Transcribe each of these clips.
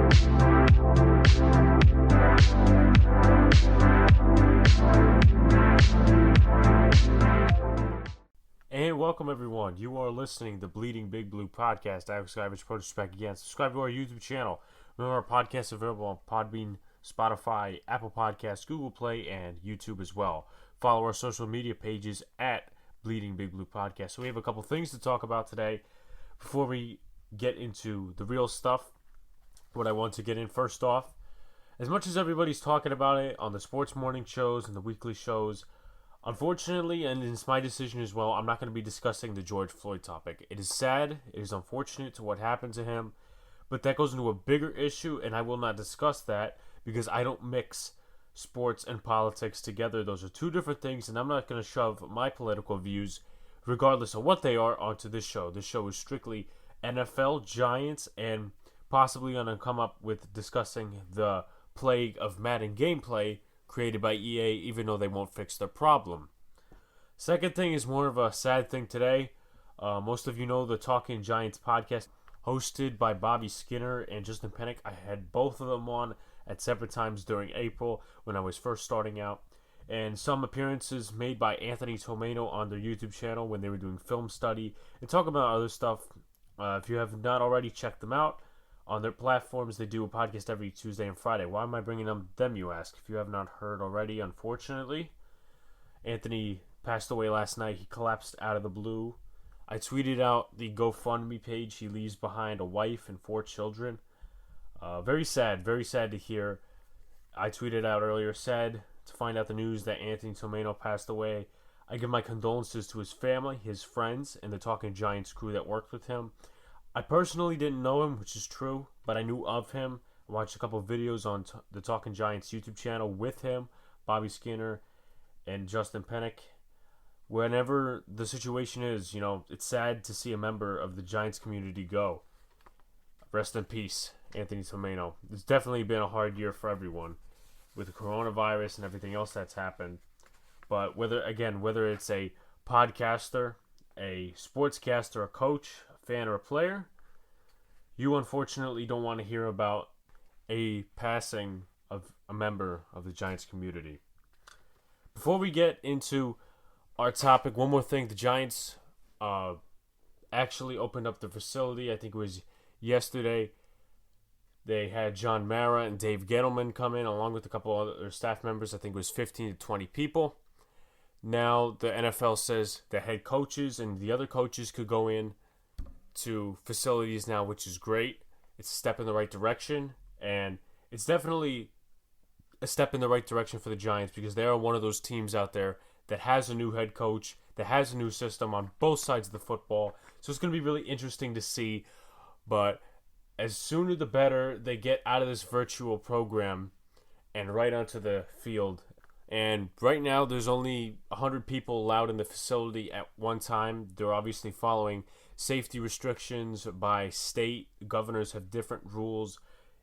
And welcome everyone. You are listening to Bleeding Big Blue Podcast. Alex Savage, Produce back again. Subscribe to our YouTube channel. Remember, our podcast is available on Podbean, Spotify, Apple Podcasts, Google Play, and YouTube as well. Follow our social media pages at Bleeding Big Blue Podcast. So we have a couple things to talk about today. Before we get into the real stuff, what I want to get in first off, as much as everybody's talking about it on the sports morning shows and the weekly shows, unfortunately, and it's my decision as well, I'm not going to be discussing the George Floyd topic. It is sad, it is unfortunate to what happened to him, but that goes into a bigger issue, and I will not discuss that because I don't mix sports and politics together. Those are two different things, and I'm not going to shove my political views, regardless of what they are, onto this show. This show is strictly NFL, Giants, and possibly going to come up with discussing the plague of Madden gameplay created by EA, even though they won't fix their problem. Second thing is more of a sad thing today. Most of you know the Talking Giants podcast, hosted by Bobby Skinner and Justin Pennick. I had both of them on at separate times during April when I was first starting out. And some appearances made by Anthony Tomeno on their YouTube channel when they were doing film study and talk about other stuff. If you have not already checked them out, on their platforms, they do a podcast every Tuesday and Friday. Why am I bringing them, you ask? If you have not heard already, unfortunately. Anthony passed away last night. He collapsed out of the blue. I tweeted out the GoFundMe page. He leaves behind a wife and 4 children. Very sad to hear. I tweeted out earlier, sad to find out the news that Anthony Tomeno passed away. I give my condolences to his family, his friends, and the Talking Giants crew that worked with him. I personally didn't know him, which is true, but I knew of him. I watched a couple of videos on the Talking Giants YouTube channel with him, Bobby Skinner, and Justin Pennick. Whenever the situation is, it's sad to see a member of the Giants community go. Rest in peace, Anthony Tomeno. It's definitely been a hard year for everyone with the coronavirus and everything else that's happened. But whether it's a podcaster, a sportscaster, a coach, fan, or a player, you unfortunately don't want to hear about a passing of a member of the Giants community. Before we get into our topic, one more thing. The Giants actually opened up the facility. I think it was yesterday. They had John Mara and Dave Gettleman come in along with a couple other staff members. I think it was 15 to 20 people. Now the NFL says the head coaches and the other coaches could go in to facilities now, which is great. It's a step in the right direction, and it's definitely a step in the right direction for the Giants because they are one of those teams out there that has a new head coach, that has a new system on both sides of the football. So it's going to be really interesting to see, but as sooner the better they get out of this virtual program and right onto the field. And right now there's only 100 people allowed in the facility at one time. They're obviously following safety restrictions by state. Governors have different rules.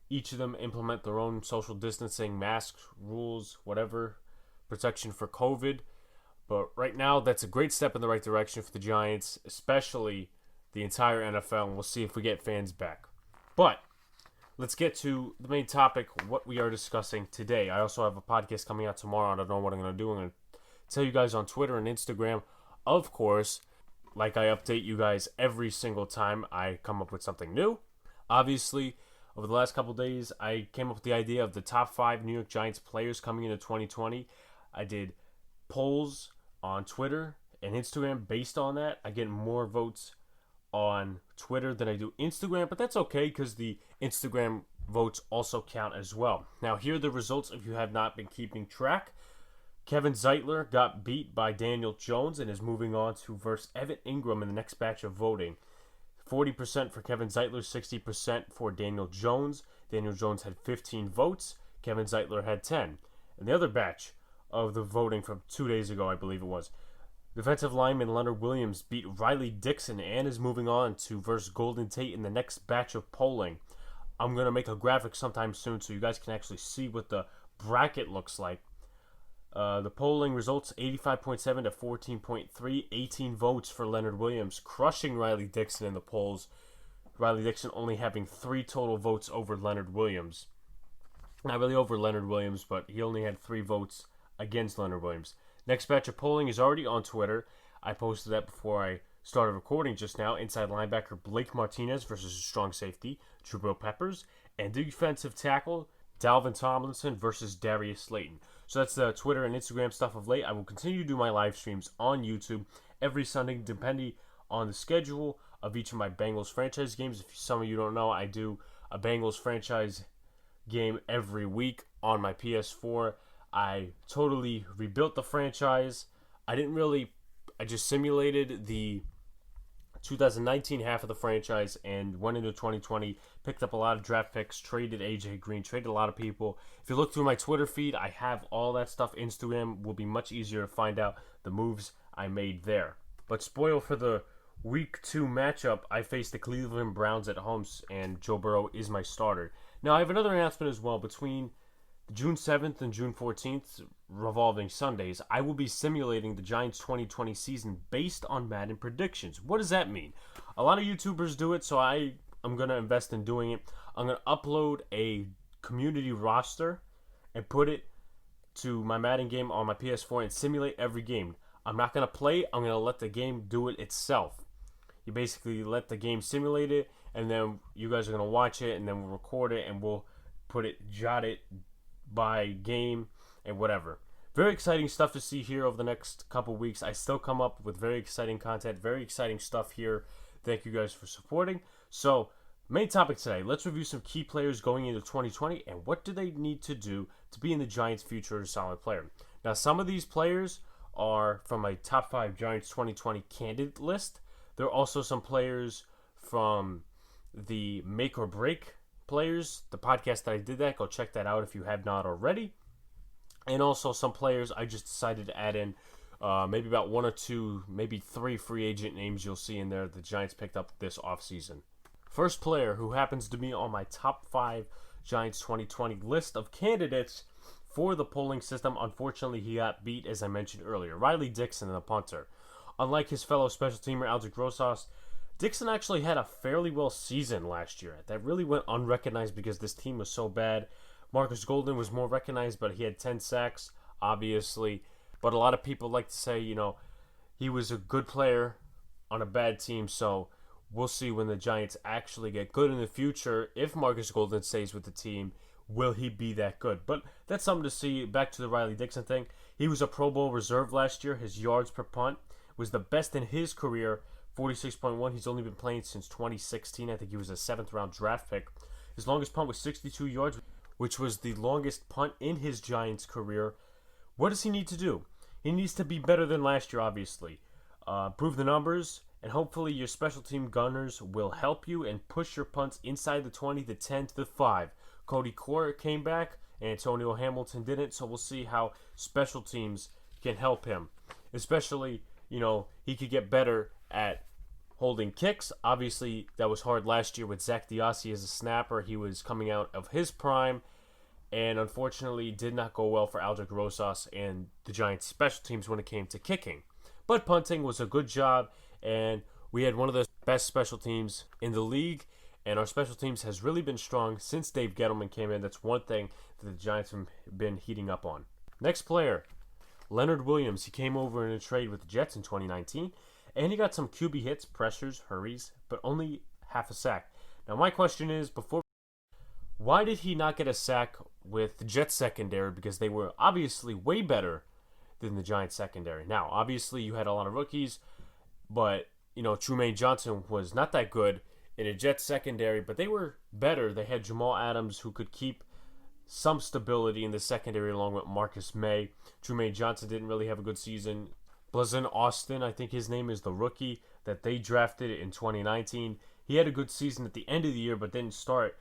Each of them implement their own social distancing, masks, rules, whatever, protection for COVID. But right now, that's a great step in the right direction for the Giants, especially the entire NFL, and we'll see if we get fans back. But let's get to the main topic, what we are discussing today. I also have a podcast coming out tomorrow. I don't know what I'm going to do. I'm going to tell you guys on Twitter and Instagram, of course, like I update you guys every single time I come up with something new. Obviously, over the last couple days, I came up with the idea of the top 5 New York Giants players coming into 2020. I did polls on Twitter and Instagram based on that. I get more votes on Twitter than I do Instagram, but that's okay because the Instagram votes also count as well. Now, here are the results if you have not been keeping track. Kevin Zeitler got beat by Daniel Jones and is moving on to verse Evan Ingram in the next batch of voting. 40% for Kevin Zeitler, 60% for Daniel Jones. Daniel Jones had 15 votes. Kevin Zeitler had 10. In the other batch of the voting from 2 days ago, I believe it was, defensive lineman Leonard Williams beat Riley Dixon and is moving on to verse Golden Tate in the next batch of polling. I'm going to make a graphic sometime soon so you guys can actually see what the bracket looks like. The polling results 85.7 to 14.3, 18 votes for Leonard Williams, crushing Riley Dixon in the polls. Riley Dixon only having 3 total votes over Leonard Williams. Not really over Leonard Williams, but he only had 3 votes against Leonard Williams. Next batch of polling is already on Twitter. I posted that before I started recording just now. Inside linebacker Blake Martinez versus strong safety Jabril Peppers. And defensive tackle Dalvin Tomlinson versus Darius Slayton. So that's the Twitter and Instagram stuff of late. I will continue to do my live streams on YouTube every Sunday, depending on the schedule of each of my Bengals franchise games. If some of you don't know, I do a Bengals franchise game every week on my PS4. I totally rebuilt the franchise. I just simulated the 2019 half of the franchise and went into 2020, picked up a lot of draft picks, traded AJ Green, traded a lot of people. If you look through my Twitter feed, I have all that stuff. Instagram will be much easier to find out the moves I made there. But spoil for the Week 2 matchup, I faced the Cleveland Browns at home, and Joe Burrow is my starter. Now, I have another announcement as well. Between June 7th and June 14th, revolving Sundays, I will be simulating the Giants 2020 season based on Madden predictions. What does that mean? A lot of YouTubers do it, so I'm going to invest in doing it. I'm going to upload a community roster and put it to my Madden game on my PS4 and simulate every game. I'm not going to play it. I'm going to let the game do it itself. You basically let the game simulate it, and then you guys are going to watch it, and then we'll record it, and we'll jot it by game and whatever. Very exciting stuff to see here over the next couple weeks. I still come up with very exciting content, very exciting stuff here. Thank you guys for supporting. So, main topic today, let's review some key players going into 2020 and what do they need to do to be in the Giants' future as a solid player. Now, some of these players are from my top 5 Giants 2020 candidate list. There are also some players from the Make or Break players, the podcast that I did that. Go check that out if you have not already. And also some players I just decided to add in, maybe about 1 or 2, maybe 3 free agent names you'll see in there the Giants picked up this offseason. First player who happens to be on my top 5 Giants 2020 list of candidates for the polling system. Unfortunately, he got beat, as I mentioned earlier. Riley Dixon, the punter. Unlike his fellow special teamer, Aldrick Rosas, Dixon actually had a fairly well season last year. That really went unrecognized because this team was so bad. Marcus Golden was more recognized, but he had 10 sacks, obviously. But a lot of people like to say, he was a good player on a bad team, so we'll see when the Giants actually get good in the future. If Marcus Golden stays with the team, will he be that good? But that's something to see. Back to the Riley Dixon thing. He was a Pro Bowl reserve last year. His yards per punt was the best in his career, 46.1. He's only been playing since 2016. I think he was a 7th-round draft pick. His longest punt was 62 yards, which was the longest punt in his Giants career. What does he need to do? He needs to be better than last year, obviously. Prove the numbers, and hopefully your special team gunners will help you and push your punts inside the 20, the 10, to the 5. Cody Core came back, and Antonio Hamilton didn't, so we'll see how special teams can help him. Especially, he could get better at holding kicks. Obviously, that was hard last year with Zach Diossi as a snapper. He was coming out of his prime, and unfortunately did not go well for Aldrick Rosas and the Giants' special teams when it came to kicking. But punting was a good job, and we had one of the best special teams in the league, and our special teams has really been strong since Dave Gettleman came in. That's one thing that the Giants have been heating up on. Next player, Leonard Williams. He came over in a trade with the Jets in 2019, and he got some QB hits, pressures, hurries, but only half a sack. Now, my question is, why did he not get a sack with the Jets secondary? Because they were obviously way better than the Giants secondary. Now, obviously, you had a lot of rookies, but, Trumaine Johnson was not that good in a Jets secondary, but they were better. They had Jamal Adams, who could keep some stability in the secondary along with Marcus May. Trumaine Johnson didn't really have a good season. Blazin Austin, I think his name is, the rookie that they drafted in 2019. He had a good season at the end of the year, but didn't start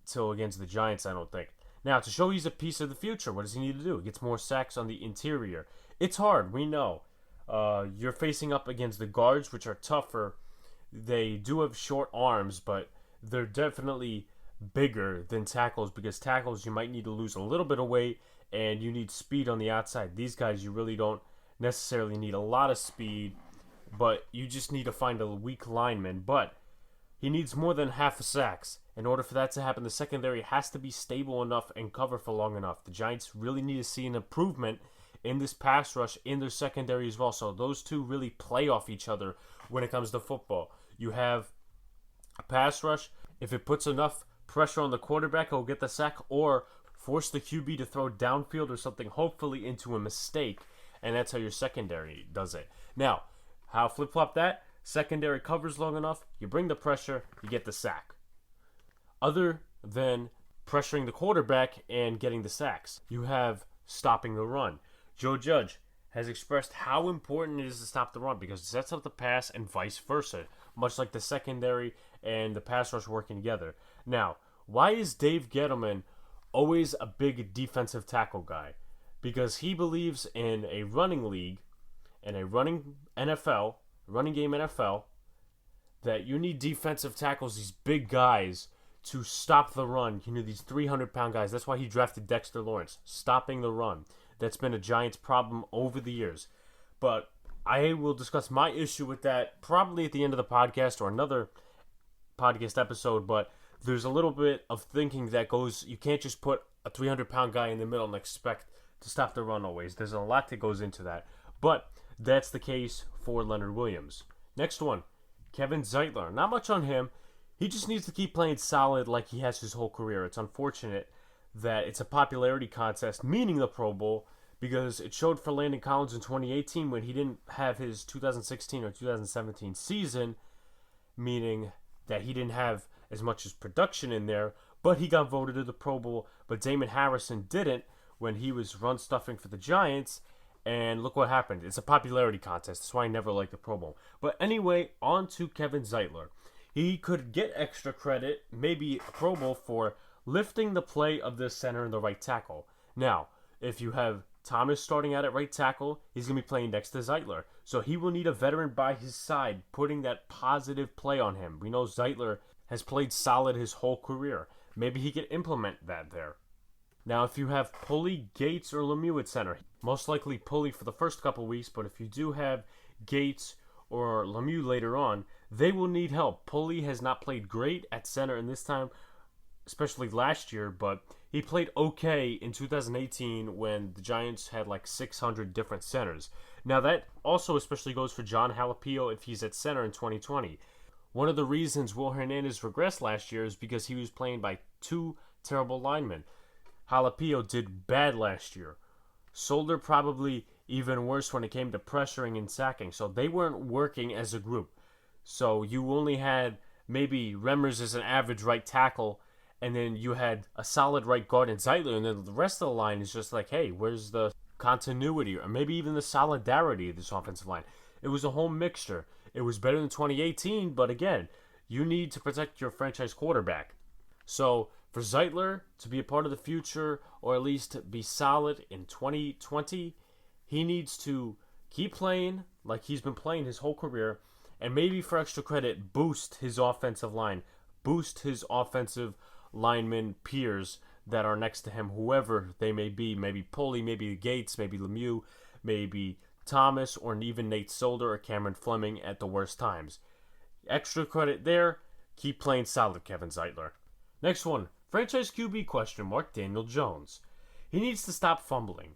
till against the Giants, I don't think. Now, to show he's a piece of the future, what does he need to do? He gets more sacks on the interior. It's hard, we know. You're facing up against the guards, which are tougher. They do have short arms, but they're definitely bigger than tackles, because tackles you might need to lose a little bit of weight, and you need speed on the outside. These guys, you really don't necessarily need a lot of speed, but you just need to find a weak lineman. But he needs more than half a sacks. In order for that to happen, the secondary has to be stable enough and cover for long enough. The Giants really need to see an improvement in this pass rush in their secondary as well. So those two really play off each other when it comes to football. You have a pass rush. If it puts enough pressure on the quarterback, he'll get the sack, or force the QB to throw downfield or something, hopefully into a mistake. And that's how your secondary does it. Now, how flip-flop that? Secondary covers long enough, you bring the pressure, you get the sack. Other than pressuring the quarterback and getting the sacks, you have stopping the run. Joe Judge has expressed how important it is to stop the run because it sets up the pass and vice versa, much like the secondary and the pass rush working together. Now, why is Dave Gettleman always a big defensive tackle guy? Because he believes in a running league and a running NFL, running game NFL, that you need defensive tackles, these big guys, to stop the run. You need these 300-pound guys. That's why he drafted Dexter Lawrence, stopping the run. That's been a Giants problem over the years. But I will discuss my issue with that probably at the end of the podcast or another podcast episode, but there's a little bit of thinking that goes, you can't just put a 300-pound guy in the middle and expect to stop the run always. There's a lot that goes into that. But that's the case for Leonard Williams. Next one, Kevin Zeitler. Not much on him. He just needs to keep playing solid like he has his whole career. It's unfortunate that it's a popularity contest, meaning the Pro Bowl, because it showed for Landon Collins in 2018 when he didn't have his 2016 or 2017 season, meaning that he didn't have as much as production in there, but he got voted to the Pro Bowl. But Damon Harrison didn't when he was run stuffing for the Giants, and look what happened. It's a popularity contest. That's why I never liked the Pro Bowl. But anyway, on to Kevin Zeitler. He could get extra credit, maybe a Pro Bowl, for lifting the play of the center and the right tackle. Now, if you have Thomas starting out at right tackle, he's going to be playing next to Zeitler. So he will need a veteran by his side, putting that positive play on him. We know Zeitler has played solid his whole career. Maybe he could implement that there. Now, if you have Pulley, Gates, or Lemieux at center, most likely Pulley for the first couple weeks, but if you do have Gates or Lemieux later on, they will need help. Pulley has not played great at center in this time, especially last year, but he played okay in 2018 when the Giants had like 600 different centers. Now, that also especially goes for John Halapio if he's at center in 2020. One of the reasons Will Hernandez regressed last year is because he was playing by two terrible linemen. Halapio did bad last year. Solder probably even worse when it came to pressuring and sacking. So they weren't working as a group. So you only had maybe Remmers as an average right tackle, and then you had a solid right guard in Zeitler, and then the rest of the line is just like, hey, where's the continuity or maybe even the solidarity of this offensive line? It was a whole mixture. It was better than 2018, but again, you need to protect your franchise quarterback. So for Zeitler to be a part of the future, or at least be solid in 2020, he needs to keep playing like he's been playing his whole career, and maybe for extra credit, boost his offensive line, boost his offensive lineman peers that are next to him, whoever they may be. Maybe Pulley, maybe Gates, maybe Lemieux, maybe Thomas, or even Nate Solder or Cameron Fleming at the worst times. Extra credit there. Keep playing solid, Kevin Zeitler. Next one, franchise QB question mark, Daniel Jones. He needs to stop fumbling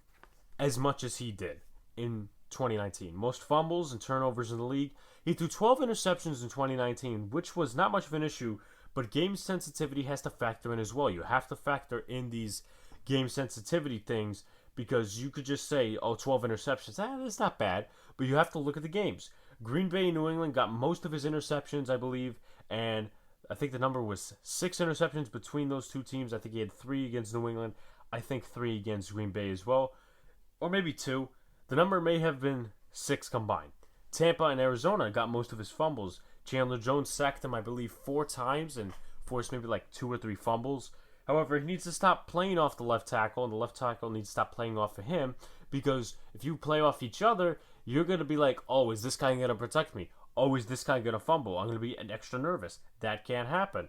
as much as he did in 2019. Most fumbles and turnovers in the league. He threw 12 interceptions in 2019, which was not much of an issue, but game sensitivity has to factor in as well. You have to factor in these game sensitivity things, because you could just say, oh, 12 interceptions, that's not bad, but you have to look at the games. Green Bay and New England got most of his interceptions, I believe, and I think the number was 6 interceptions between those two teams. I think he had 3 against New England. I think 3 against Green Bay as well, or maybe 2. The number may have been 6 combined. Tampa and Arizona got most of his fumbles. Chandler Jones sacked him, I believe, 4 times and forced maybe like 2 or 3 fumbles. However, he needs to stop playing off the left tackle, and the left tackle needs to stop playing off of him, because if you play off each other, you're going to be like, oh, is this guy going to protect me? Oh, is this guy going to fumble? I'm going to be extra nervous. That can't happen.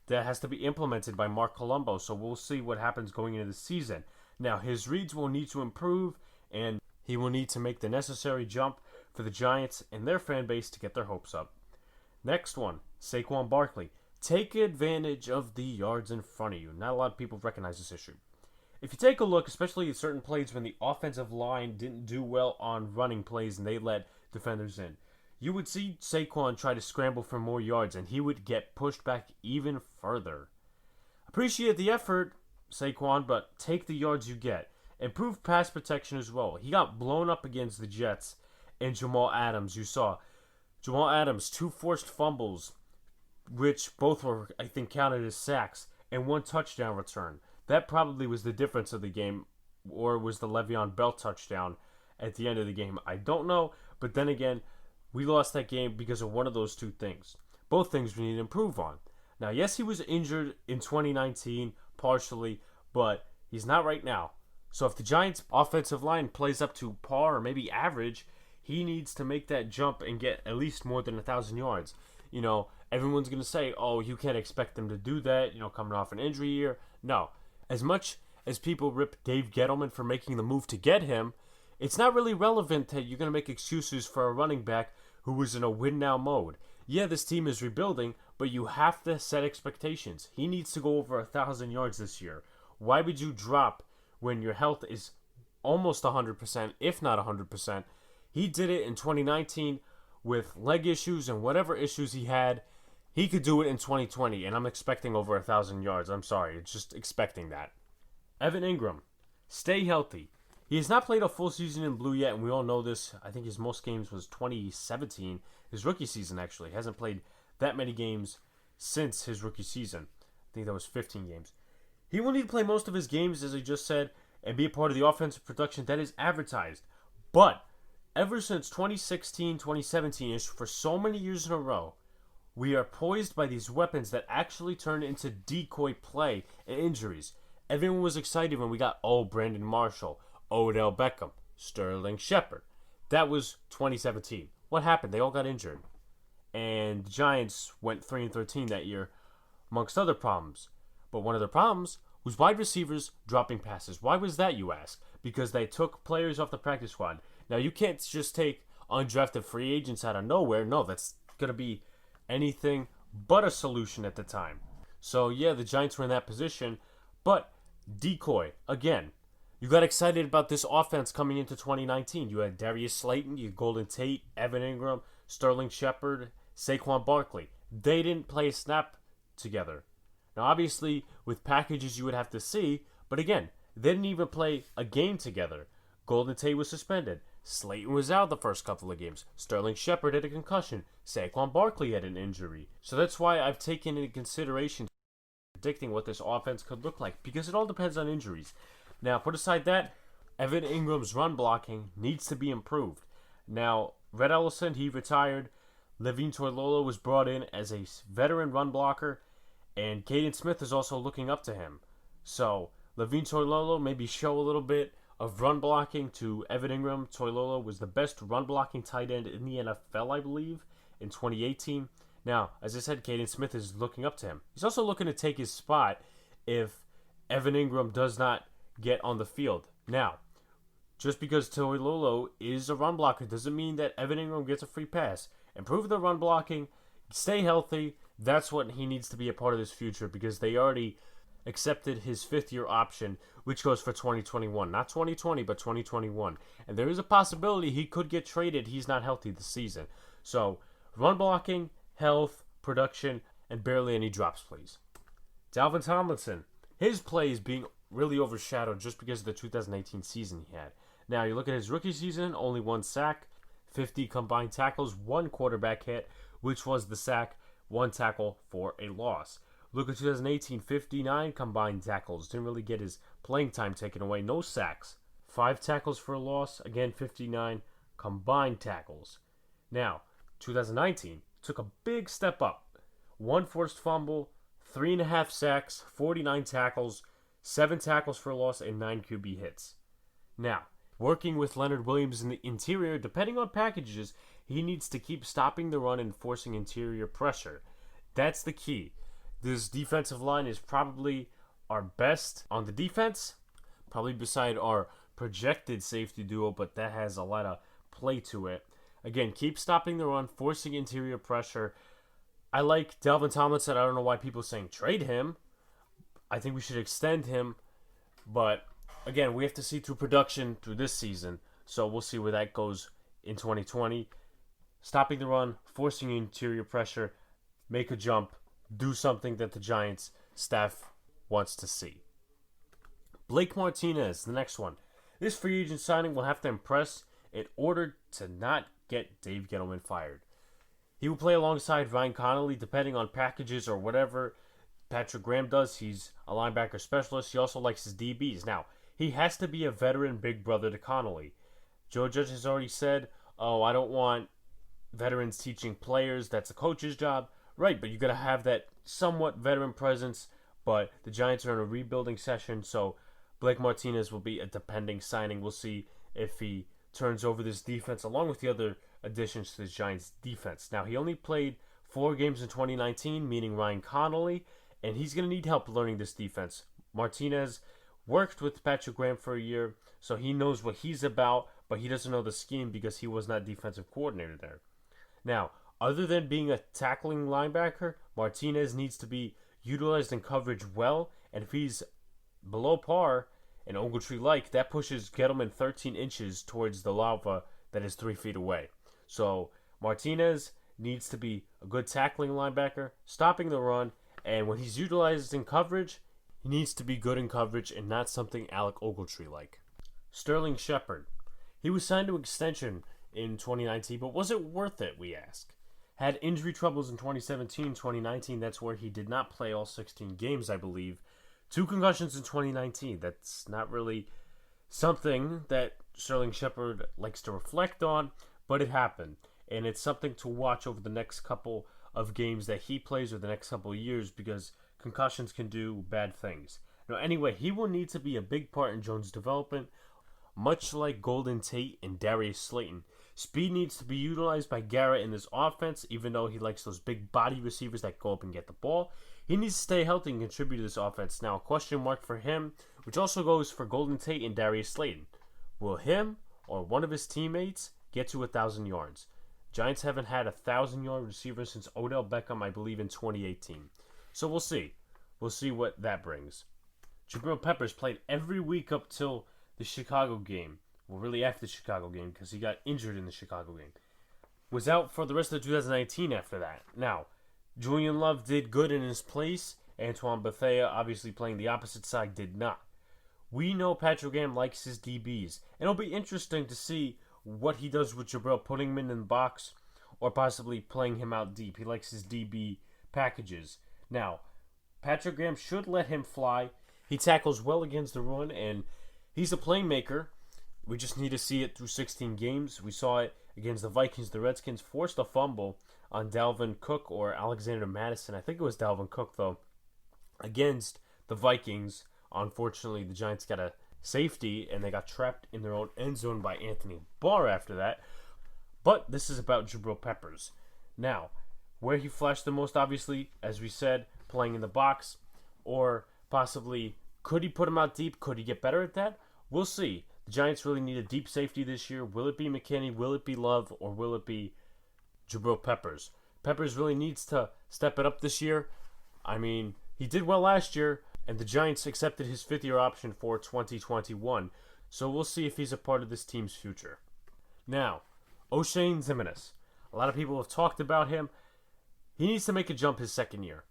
That has to be implemented by Mark Colombo, so we'll see what happens going into the season. Now, his reads will need to improve, and he will need to make the necessary jump for the Giants and their fan base to get their hopes up. Next one, Saquon Barkley. Take advantage of the yards in front of you. Not a lot of people recognize this issue. If you take a look, especially at certain plays when the offensive line didn't do well on running plays and they let defenders in, you would see Saquon try to scramble for more yards and he would get pushed back even further. Appreciate the effort, Saquon, but take the yards you get. Improve pass protection as well. He got blown up against the Jets and Jamal Adams. You saw Jamal Adams, 2 forced fumbles, which both were, I think, counted as sacks, and 1 touchdown return. That probably was the difference of the game, or was the Le'Veon Bell touchdown at the end of the game. I don't know, but then again, we lost that game because of one of those 2 things. Both things we need to improve on. Now, yes, he was injured in 2019, partially, but he's not right now. So if the Giants' offensive line plays up to par or maybe average, he needs to make that jump and get at least more than 1,000 yards. You know, everyone's going to say, oh, you can't expect them to do that, coming off an injury year. No. As much as people rip Dave Gettleman for making the move to get him, it's not really relevant that you're going to make excuses for a running back who was in a win-now mode. Yeah, this team is rebuilding, but you have to set expectations. He needs to go over 1,000 yards this year. Why would you drop when your health is almost 100%, if not 100%? He did it in 2019 with leg issues and whatever issues he had. He could do it in 2020, and I'm expecting over 1,000 yards. I'm sorry, it's just expecting that. Evan Ingram, stay healthy. He has not played a full season in blue yet, and we all know this. I think his most games was 2017, his rookie season actually. He hasn't played that many games since his rookie season. I think that was 15 games. He will need to play most of his games, as I just said, and be a part of the offensive production that is advertised. But ever since 2016, 2017-ish, for so many years in a row, we are poised by these weapons that actually turn into decoy play and injuries. Everyone was excited when we got, Brandon Marshall, Odell Beckham, Sterling Shepard. That was 2017. What happened? They all got injured. And the Giants went 3-13 that year, amongst other problems. But one of the problems was wide receivers dropping passes. Why was that, you ask? Because they took players off the practice squad. Now, you can't just take undrafted free agents out of nowhere. No, that's going to be anything but a solution at the time. So, yeah, the Giants were in that position. But decoy, again, you got excited about this offense coming into 2019. You had Darius Slayton, you had Golden Tate, Evan Ingram, Sterling Shepard, Saquon Barkley. They didn't play a snap together. Now, obviously, with packages you would have to see, but again, they didn't even play a game together. Golden Tate was suspended. Slayton was out the first couple of games. Sterling Shepard had a concussion. Saquon Barkley had an injury. So that's why I've taken into consideration predicting what this offense could look like, because it all depends on injuries. Now, put aside that, Evan Ingram's run blocking needs to be improved. Now, Red Ellison, he retired. Levine Toilolo was brought in as a veteran run blocker, and Caden Smith is also looking up to him. So, Levine Toilolo maybe show a little bit of run blocking to Evan Ingram. Toilolo was the best run blocking tight end in the NFL, I believe, in 2018. Now, as I said, Caden Smith is looking up to him. He's also looking to take his spot if Evan Ingram does not get on the field. Now, just because Toilolo is a run blocker doesn't mean that Evan Ingram gets a free pass. Improve the run blocking, stay healthy. That's what he needs to be a part of this future, because they already accepted his 5th-year option, which goes for 2021. Not 2020, but 2021. And there is a possibility he could get traded. He's not healthy this season. So, run blocking, health, production, and barely any drops, please. Dalvin Tomlinson. His play is being really overshadowed just because of the 2018 season he had. Now, you look at his rookie season, only 1 sack, 50 combined tackles, 1 quarterback hit, which was the sack, 1 tackle for a loss. Look at 2018, 59 combined tackles. Didn't really get his playing time taken away. No sacks. 5 tackles for a loss. Again, 59 combined tackles. Now, 2019 took a big step up. 1 forced fumble, 3.5 sacks, 49 tackles, 7 tackles for a loss, and 9 QB hits. Now, working with Leonard Williams in the interior, depending on packages, he needs to keep stopping the run and forcing interior pressure. That's the key. This defensive line is probably our best on the defense, probably beside our projected safety duo, but that has a lot of play to it. Again, keep stopping the run, forcing interior pressure. I like Delvin Tomlinson. I don't know why people are saying trade him. I think we should extend him. But again, we have to see through production through this season. So we'll see where that goes in 2020. Stopping the run, forcing interior pressure, make a jump, do something that the Giants staff wants to see. Blake Martinez, the next one. This free agent signing will have to impress in order to not get Dave Gettleman fired. He will play alongside Ryan Connolly depending on packages or whatever Patrick Graham does. He's a linebacker specialist. He also likes his DBs. Now, he has to be a veteran big brother to Connolly. Joe Judge has already said, I don't want veterans teaching players. That's a coach's job. Right, but you got to have that somewhat veteran presence. But the Giants are in a rebuilding session, so Blake Martinez will be a depending signing. We'll see if he turns over this defense along with the other additions to the Giants' defense. Now, he only played 4 games in 2019, meaning Ryan Connolly, and he's going to need help learning this defense. Martinez worked with Patrick Graham for a year, so he knows what he's about, but he doesn't know the scheme because he was not defensive coordinator there. Now, other than being a tackling linebacker, Martinez needs to be utilized in coverage well, and if he's below par and Ogletree-like, that pushes Gettleman 13 inches towards the lava that is 3 feet away. So Martinez needs to be a good tackling linebacker, stopping the run, and when he's utilized in coverage, he needs to be good in coverage and not something Alec Ogletree-like. Sterling Shepard. He was signed to extension in 2019, but was it worth it, we ask? Had injury troubles in 2017, 2019. That's where he did not play all 16 games, I believe. 2 concussions in 2019. That's not really something that Sterling Shepard likes to reflect on, but it happened. And it's something to watch over the next couple of games that he plays or the next couple of years because concussions can do bad things. Now, anyway, he will need to be a big part in Jones' development, much like Golden Tate and Darius Slayton. Speed needs to be utilized by Garrett in this offense, even though he likes those big body receivers that go up and get the ball. He needs to stay healthy and contribute to this offense. Now, a question mark for him, which also goes for Golden Tate and Darius Slayton. Will him or one of his teammates get to 1,000 yards? Giants haven't had a 1,000-yard receiver since Odell Beckham, I believe, in 2018. So we'll see. We'll see what that brings. Jabril Peppers played every week up till the Chicago game. Well, really after the Chicago game because he got injured in the Chicago game. Was out for the rest of 2019 after that. Now, Julian Love did good in his place. Antoine Bethea, obviously playing the opposite side, did not. We know Patrick Graham likes his DBs. And it'll be interesting to see what he does with Jabril, putting him in the box or possibly playing him out deep. He likes his DB packages. Now, Patrick Graham should let him fly. He tackles well against the run, and he's a playmaker. We just need to see it through 16 games. We saw it against the Vikings. The Redskins forced a fumble on Dalvin Cook or Alexander Madison. I think it was Dalvin Cook, though, against the Vikings. Unfortunately, the Giants got a safety, and they got trapped in their own end zone by Anthony Barr after that. But this is about Jabril Peppers. Now, where he flashed the most, obviously, as we said, playing in the box, or possibly could he put him out deep? Could he get better at that? We'll see. The Giants really need a deep safety this year. Will it be McKinney? Will it be Love? Or will it be Jabril Peppers? Peppers really needs to step it up this year. I mean, he did well last year, and the Giants accepted his 5th-year option for 2021. So we'll see if he's a part of this team's future. Now, Oshane Ximines. A lot of people have talked about him. He needs to make a jump his second year.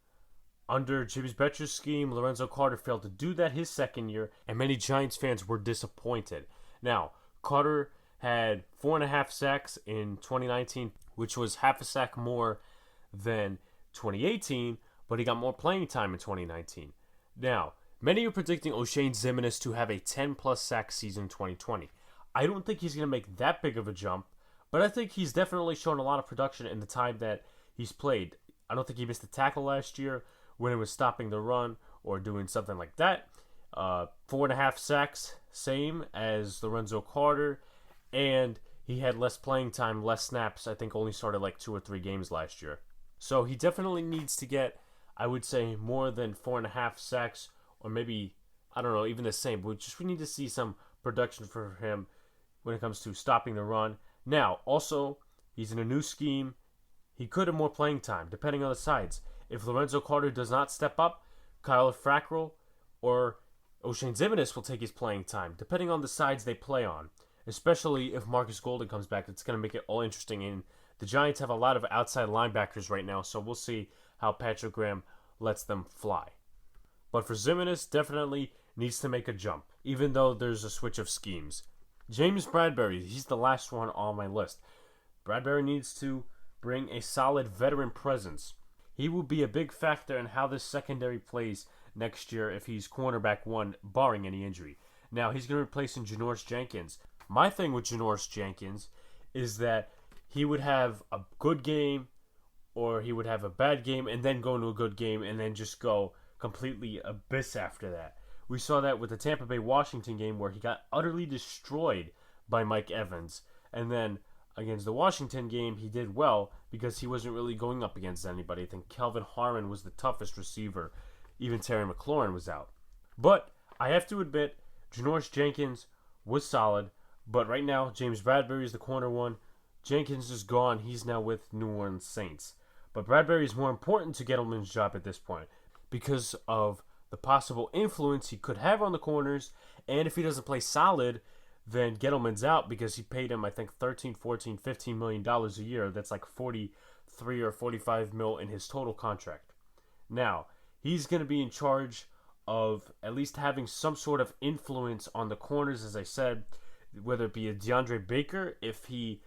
Under James Bettcher's scheme, Lorenzo Carter failed to do that his second year, and many Giants fans were disappointed. Now, Carter had 4.5 sacks in 2019, which was half a sack more than 2018, but he got more playing time in 2019. Now, many are predicting Oshane Ximines to have a 10-plus sack season in 2020. I don't think he's going to make that big of a jump, but I think he's definitely shown a lot of production in the time that he's played. I don't think he missed a tackle last year when it was stopping the run or doing something like that. 4.5 sacks, same as Lorenzo Carter, and he had less playing time, less snaps. I think only started like 2 or 3 games last year. So he definitely needs to get, I would say, more than 4.5 sacks, or maybe, I don't know, even the same. We need to see some production for him when it comes to stopping the run. Now, also, he's in a new scheme. he could have more playing time, depending on the sides. If Lorenzo Carter does not step up, Kyle Frackrell or Oshane Ximines will take his playing time, depending on the sides they play on. Especially if Marcus Golden comes back, it's going to make it all interesting. And the Giants have a lot of outside linebackers right now, so we'll see how Patrick Graham lets them fly. But for Ximines, definitely needs to make a jump, even though there's a switch of schemes. James Bradbury, he's the last one on my list. Bradbury needs to bring a solid veteran presence. He will be a big factor in how this secondary plays next year if he's cornerback one, barring any injury. Now, he's going to replace Janoris Jenkins. My thing with Janoris Jenkins is that he would have a good game or he would have a bad game and then go into a good game and then just go completely abyss after that. We saw that with the Tampa Bay Washington game where he got utterly destroyed by Mike Evans. And then against the Washington game, he did well because he wasn't really going up against anybody. I think Kelvin Harmon was the toughest receiver. Even Terry McLaurin was out. But I have to admit, Janoris Jenkins was solid. But right now, James Bradbury is the corner one. Jenkins is gone. He's now with New Orleans Saints. But Bradbury is more important to Gettleman's job at this point because of the possible influence he could have on the corners. And if he doesn't play solid, then Gettleman's out because he paid him, I think, $13, $14, $15 million a year. That's like 43 or 45 mil in his total contract. Now, he's going to be in charge of at least having some sort of influence on the corners, as I said, whether it be a DeAndre Baker if he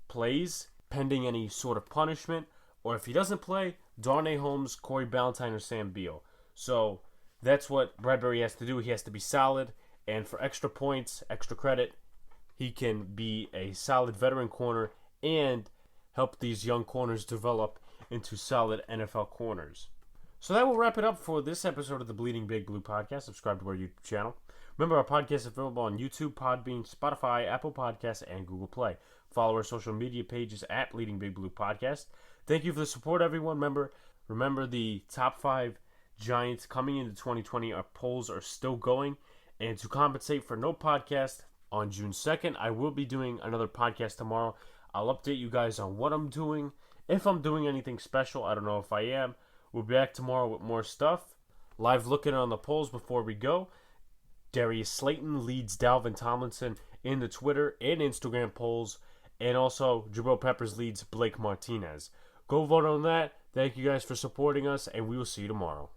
plays, pending any sort of punishment, or if he doesn't play, Darnay Holmes, Corey Ballantyne, or Sam Beal. So that's what Bradbury has to do. He has to be solid, and for extra points, extra credit, he can be a solid veteran corner and help these young corners develop into solid NFL corners. So that will wrap it up for this episode of the Bleeding Big Blue Podcast. Subscribe to our YouTube channel. Remember, our podcast is available on YouTube, Podbean, Spotify, Apple Podcasts, and Google Play. Follow our social media pages at Bleeding Big Blue Podcast. Thank you for the support, everyone. Remember the top 5 Giants coming into 2020. Our polls are still going. And to compensate for no podcast on June 2nd, I will be doing another podcast tomorrow. I'll update you guys on what I'm doing. If I'm doing anything special, I don't know if I am. We'll be back tomorrow with more stuff. Live looking on the polls before we go. Darius Slayton leads Dalvin Tomlinson in the Twitter and Instagram polls. And also, Jabril Peppers leads Blake Martinez. Go vote on that. Thank you guys for supporting us, and we will see you tomorrow.